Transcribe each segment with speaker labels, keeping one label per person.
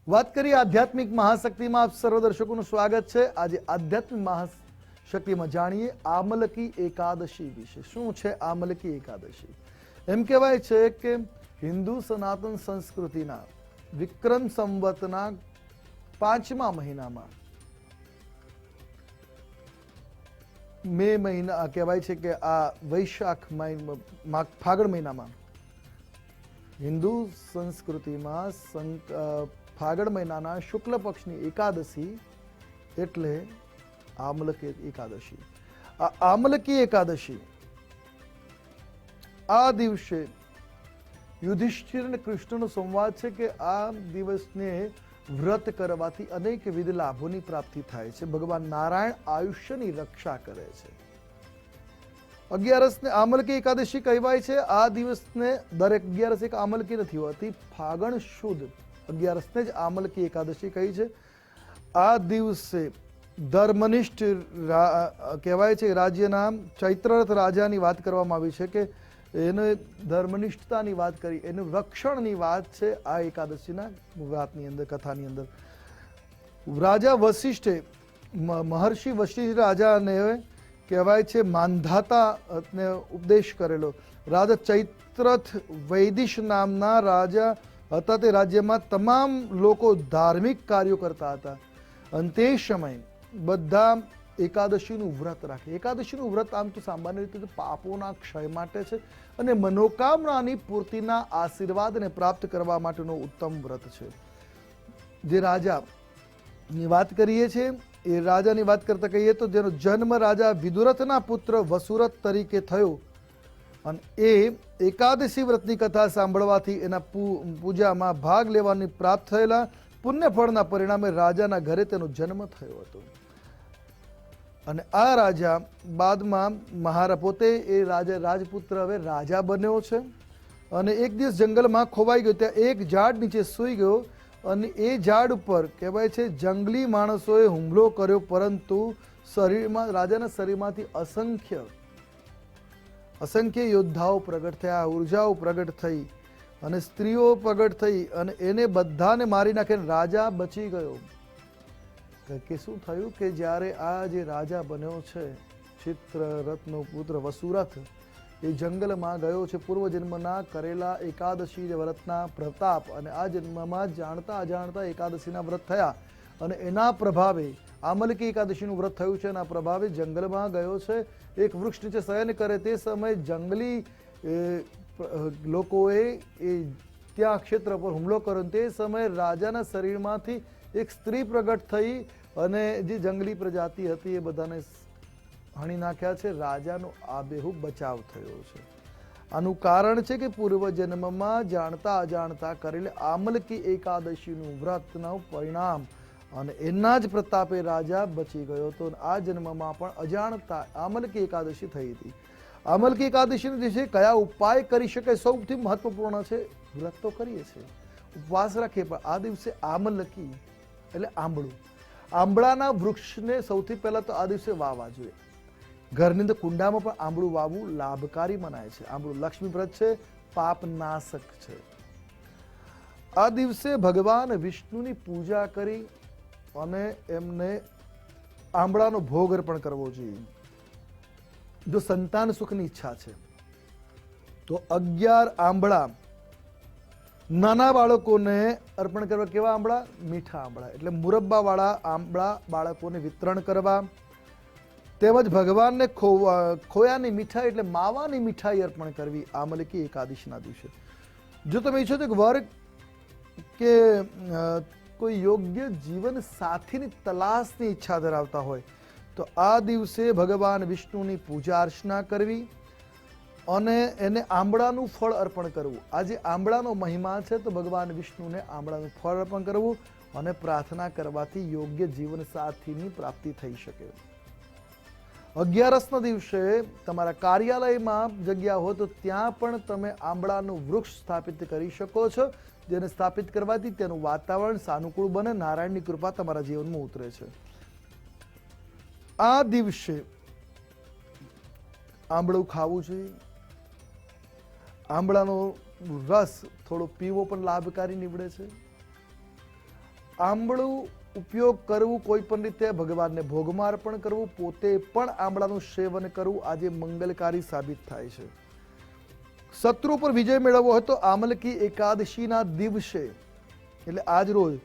Speaker 1: વાત કરીએ આધ્યાત્મિક મહાશક્તિમાં આપ સર્વ દર્શકોનું સ્વાગત છે। આજે આધ્યાત્મિક મહાશક્તિમાં જાણીએ આમલકી એકાદશી વિશે। શું છે આમલકી એકાદશી? એમ કહેવાય છે કે હિન્દુ સનાતન સંસ્કૃતિના વિક્રમ સંવતના 5મા મહિનામાં મે મહિના કહેવાય છે કે આ વૈશાખ ફાગણ મહિનામાં હિન્દુ સંસ્કૃતિમાં ફાગણ મહિનાના શુક્લ પક્ષની એકાદશી એટલે આમલકી એકાદશી। આ આમલકી એકાદશી આ દિવસે યુધિષ્ઠિર અને કૃષ્ણનો સંવાદ છે કે આ દિવસને વ્રત કરવાથી અનેકવિધ લાભોની પ્રાપ્તિ થાય છે। ભગવાન નારાયણ આયુષ્યની રક્ષા કરે છે। અગિયારસને આમલકી એકાદશી કહેવાય છે। આ દિવસને દરેક અગિયારસ એક આમલકી નથી હોતી, ફાગણ શુદ્ધ અગિયારસને જ આમલકી એકાદશી કહી છે। આ દિવસે ધર્મનિષ્ઠ કહેવાય છે રાજ્યના ચૈત્રરથ રાજાની વાત કરવામાં આવી છે કે એને ધર્મનિષ્ઠતાની વાત કરી, એનું રક્ષણની વાત છે આ એકાદશીના વાતની અંદર, કથાની અંદર। રાજા વશિષ્ઠે મહર્ષિ વશિષ્ઠ રાજાને કહેવાય છે માંધાતાને ઉપદેશ કરેલો। રાજા ચૈત્રરથ વૈદિશ નામના રાજા હતા। તે રાજ્યમાં તમામ લોકો ધાર્મિક કાર્યો કરતા હતા અને તે સમયે બધા એકાદશીનું વ્રત રાખે। એકાદશીનું વ્રત આમ તો સામાન્ય રીતે પાપોના ક્ષય માટે છે અને મનોકામનાની પૂર્તિના આશીર્વાદને પ્રાપ્ત કરવા માટેનું ઉત્તમ વ્રત છે। જે રાજાની વાત કરીએ છીએ એ રાજાની વાત કરતા કહીએ તો જેનો જન્મ રાજા વિદુરથના પુત્ર વસુરથ તરીકે થયો અને એ એકાદશી વ્રતની કથા સાંભળવાથી એના પૂજામાં ભાગ લેવાની પ્રાપ્ત થયેલા પુણ્યફળના પરિણામે રાજાના ઘરે તેનો જન્મ થયો હતો અને આ રાજા બાદમાં પોતે એ રાજા રાજપુત્ર હવે રાજા બન્યો છે અને એક દિવસ જંગલમાં ખોવાઈ ગયો। ત્યાં એક ઝાડ નીચે સૂઈ ગયો અને એ ઝાડ ઉપર કહેવાય છે જંગલી માણસોએ હુમલો કર્યો, પરંતુ રાજાના શરીરમાંથી અસંખ્ય યોદ્ધાઓ પ્રગટ થયા, ઉર્જાઓ પ્રગટ થઈ અને સ્ત્રીઓ પ્રગટ થઈ અને એને બધાને મારી નાખીને રાજા બચી ગયો। કે શું થયું કે જ્યારે આ જે રાજા બન્યો છે ચિત્રરથનો પુત્ર વસુરથ એ જંગલમાં ગયો છે પૂર્વજન્મના કરેલા એકાદશી વ્રતના પ્રતાપ અને આ જન્મમાં જાણતા અજાણતા એકાદશીના વ્રત થયા અને એના પ્રભાવે આમલકી એકાદશીનું વ્રત થયું છે। એના પ્રભાવે જંગલમાં ગયો છે, એક વૃક્ષ નીચે શયન કરે। તે સમયે જંગલી લોકોએ એ ત્યાં ક્ષેત્ર પર હુમલો કર્યો। તે સમયે રાજાના શરીરમાંથી એક સ્ત્રી પ્રગટ થઈ અને જે જંગલી પ્રજાતિ હતી એ બધાને હણી નાખ્યા છે। રાજાનો આબેહૂબ બચાવ થયો છે। આનું કારણ છે કે પૂર્વજન્મમાં જાણતા અજાણતા કરેલ આમલકી એકાદશીનું વ્રતનું પરિણામ અને એના જ પ્રતાપે રાજા બચી ગયો હતો। આ જન્મમાં પણ અજાણતા આમલકી એકાદશી થઈ હતી। આમલકી એકાદશીના દિવસે કયા ઉપાય કરી શકાય? સૌથી મહત્વપૂર્ણ છે વ્રત તો કરીએ છીએ, ઉપવાસ રાખીએ, પણ આ દિવસે આમલકી એટલે આંબળું, આંબળાના વૃક્ષને સૌથી પહેલા તો આ દિવસે વાવવા જોઈએ। ઘરની અંદર કુંડામાં પણ આંબળું વાવવું લાભકારી મનાય છે। આંબળું લક્ષ્મીપ્રદ છે, પાપનાશક છે। આ દિવસે ભગવાન વિષ્ણુની પૂજા કરી અને એમને આંબળાનો ભોગ અર્પણ કરવો જોઈએ। જો સંતાન સુખની ઈચ્છા છે તો 11 આંબળા નાના બાળકોને અર્પણ કરવા। કેવા આંબળા? મીઠા આંબળા, એટલે મુરબ્બા વાળા આંબળા બાળકોને વિતરણ કરવા। તેમજ ભગવાનને ખોયાની મીઠાઈ એટલે માવાની મીઠાઈ અર્પણ કરવી આમલકી એકાદશીના દિવસે। જો તમે ઈચ્છો તો વર્ગ કે કોઈ યોગ્ય જીવન સાથીની તલાશની ઈચ્છા ધરાવતા હોય તો આ દિવસે ભગવાન વિષ્ણુની પૂજા અર્ચના કરવી અને એને આંબળાનું ફળ અર્પણ કરવું। આજે આંબળાનો મહિમા છે તો ભગવાન વિષ્ણુને આંબળાનું ફળ અર્પણ કરવું અને પ્રાર્થના કરવાથી યોગ્ય જીવન સાથીની પ્રાપ્તિ થઈ શકે। 11ના દિવસે તમારા કાર્યાલયમાં જગ્યા હોય તો ત્યાં પણ તમે આંબળાનું વૃક્ષ સ્થાપિત કરી શકો છો, જેને સ્થાપિત કરવાથી તેનું વાતાવરણ સાનુકૂળ બને, નારાયણની કૃપા તમારા જીવનમાં ઉતરે છે। આ દિવસે આંબળું ખાવું જોઈએ। આંબળાનો રસ થોડો પીવો પણ લાભકારી નીવડે છે। આંબળું ઉપયોગ કરવું, કોઈ પણ રીતે ભગવાનને ભોગમાં અર્પણ કરવું, પોતે પણ આંબળાનું સેવન કરવું આજે મંગલકારી સાબિત થાય છે. શત્રુ પર વિજય મેળવવો હોય તો આમલકી એકાદશીના દિવસે એટલે આજ રોજ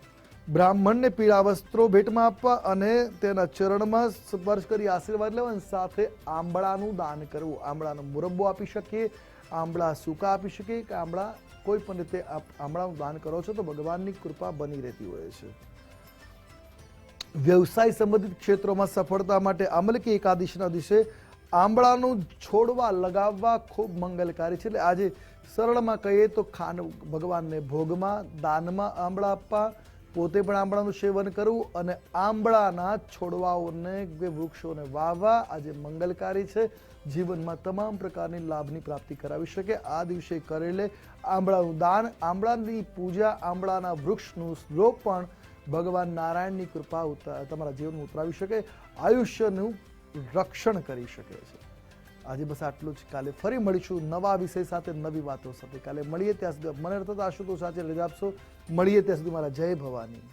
Speaker 1: બ્રાહ્મણને પીળા વસ્ત્રો ભેટમાં આપવા અને તેના ચરણમાં સ્પર્શ કરી આશીર્વાદ લેવા અને સાથે આંબળાનું દાન કરવું. આંબળાનો મુરબ્બો આપી શકીએ, આંબળા સૂકા આપી શકીએ કે આંબળા કોઈ પણ રીતે આંબળાનું દાન કરો છો તો ભગવાનની કૃપા બની રહેતી હોય છે. વ્યવસાય સંબંધિત ક્ષેત્રોમાં સફળતા માટે આમલકી એકાદશીના દિવસે આંબળાનું છોડવા લગાવવા ખૂબ મંગલકારી છે. એટલે આજે સરળમાં કહીએ તો ભગવાનને ભોગમાં દાનમાં આંબળા આપવા, પોતે પણ આંબળાનું સેવન કરવું અને આંબળાના છોડવાઓને કે વૃક્ષોને વાવવા આજે મંગલકારી છે. જીવનમાં તમામ પ્રકારની લાભની પ્રાપ્તિ કરાવી શકે. આ દિવસે કરેલે આંબળાનું દાન, આંબળાની પૂજા, આંબળાના વૃક્ષનું રોપણ ભગવાન નારાયણની કૃપા તમારા જીવનમાં ઉતરાવી શકે, આયુષ્યનું રક્ષણ કરી શકે છે. આજે બસ આટલું જ. કાલે ફરી મળીશું નવા વિષય સાથે, નવી વાતો સાથે. કાલે મળીએ ત્યાં સુધી મને અર્થાત આશુતોષ આચાર્ય રજા આપશો. મળીએ ત્યાં સુધી મારા જય ભવાની.